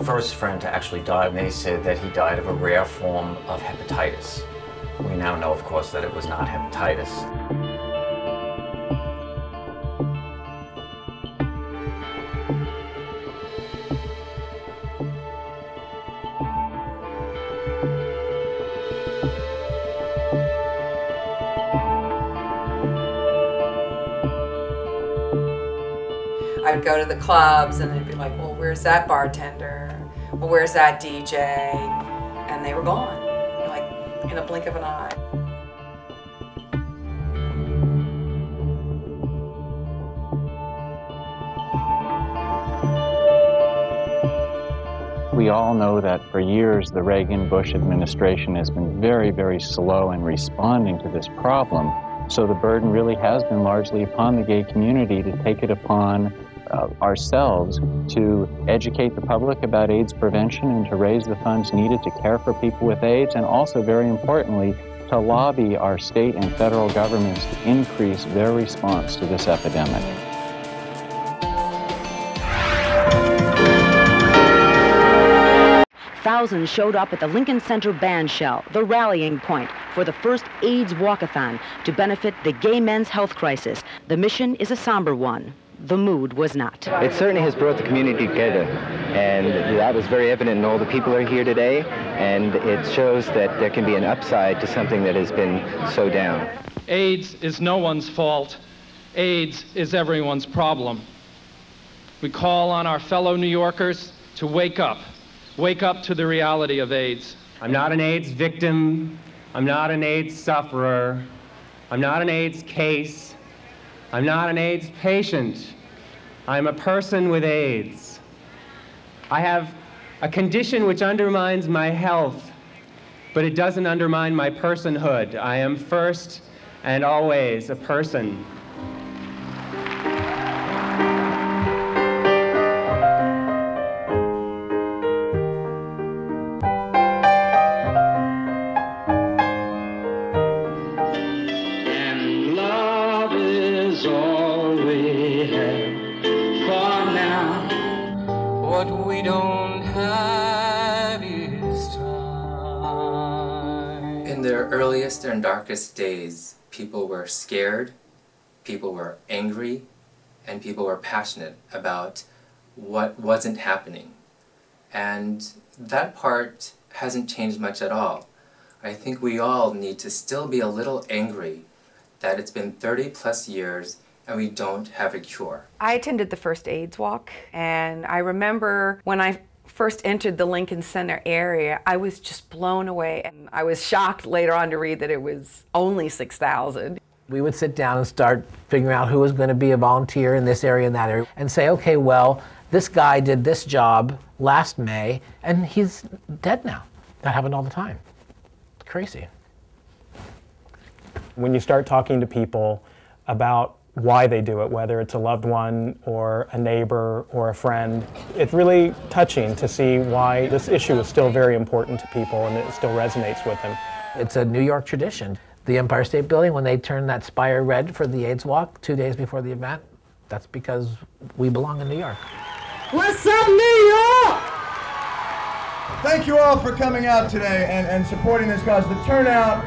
first friend to actually die, and they said that he died of a rare form of hepatitis. We now know, of course, that it was not hepatitis. I would go to the clubs and they'd be like, well, where's that bartender? Well, where's that DJ? And they were gone, like in a blink of an eye. We all know that for years the Reagan-Bush administration has been very, very slow in responding to this problem. So the burden really has been largely upon the gay community to take it upon ourselves to educate the public about AIDS prevention and to raise the funds needed to care for people with AIDS, and also, very importantly, to lobby our state and federal governments to increase their response to this epidemic. Thousands showed up at the Lincoln Center band shell, the rallying point for the first AIDS walkathon to benefit the gay men's health crisis. The mission is a somber one. The mood was not. It certainly has brought the community together, and that was very evident in all the people who are here today, and it shows that there can be an upside to something that has been so down. AIDS is no one's fault. AIDS is everyone's problem. We call on our fellow New Yorkers to wake up to the reality of AIDS. I'm not an AIDS victim. I'm not an AIDS sufferer. I'm not an AIDS case. I'm not an AIDS patient. I'm a person with AIDS. I have a condition which undermines my health, but it doesn't undermine my personhood. I am first and always a person. What we don't have is time. In their earliest and darkest days, people were scared, people were angry, and people were passionate about what wasn't happening. And that part hasn't changed much at all. I think we all need to still be a little angry that it's been 30+ years and we don't have a cure. I attended the first AIDS walk, and I remember when I first entered the Lincoln Center area, I was just blown away, and I was shocked later on to read that it was only 6,000. We would sit down and start figuring out who was going to be a volunteer in this area and that area, and say, okay, well, this guy did this job last May, and he's dead now. That happened all the time. It's crazy. When you start talking to people about why they do it, whether it's a loved one or a neighbor or a friend, it's really touching to see why this issue is still very important to people and it still resonates with them. It's a New York tradition. The Empire State Building, when they turned that spire red for the AIDS walk 2 days before the event, that's because we belong in New York. What's up, New York? Thank you all for coming out today and supporting this cause. The turnout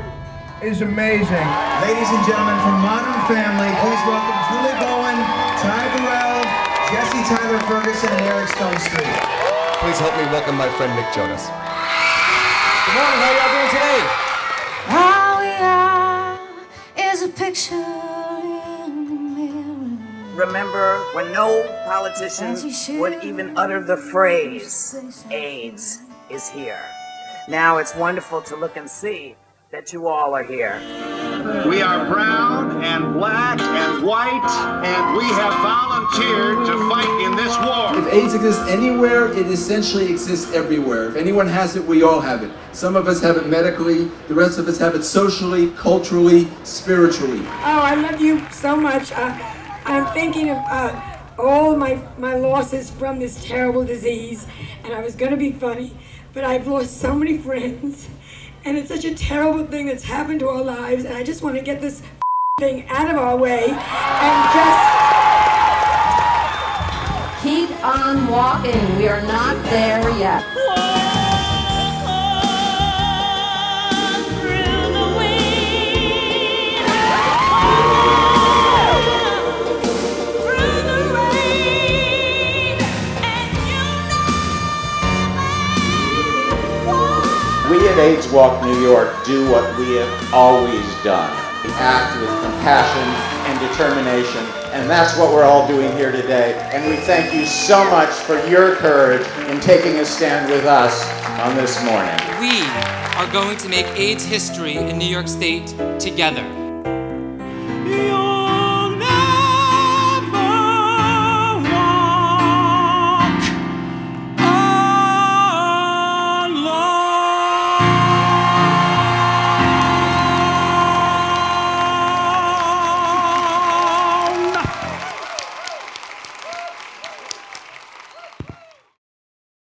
is amazing. Ladies and gentlemen from Modern Family, please welcome Julie Bowen, Ty Burrell, Jesse Tyler Ferguson, and Eric Stone Street. Please help me welcome my friend Nick Jonas. Good morning, how y'all doing today? All we are is a picture in the mirror. Remember when no politician would even utter the phrase, AIDS is here. Now it's wonderful to look and see that you all are here. We are brown and black and white, and we have volunteered to fight in this war. If AIDS exists anywhere, it essentially exists everywhere. If anyone has it, we all have it. Some of us have it medically, the rest of us have it socially, culturally, spiritually. Oh, I love you so much. I'm thinking of all my losses from this terrible disease, and I was going to be funny, but I've lost so many friends. And it's such a terrible thing that's happened to our lives, and I just want to get this thing out of our way and just keep on walking. We are not there yet. We at AIDS Walk New York do what we have always done. We act with compassion and determination, and that's what we're all doing here today. And we thank you so much for your courage in taking a stand with us on this morning. We are going to make AIDS history in New York State together.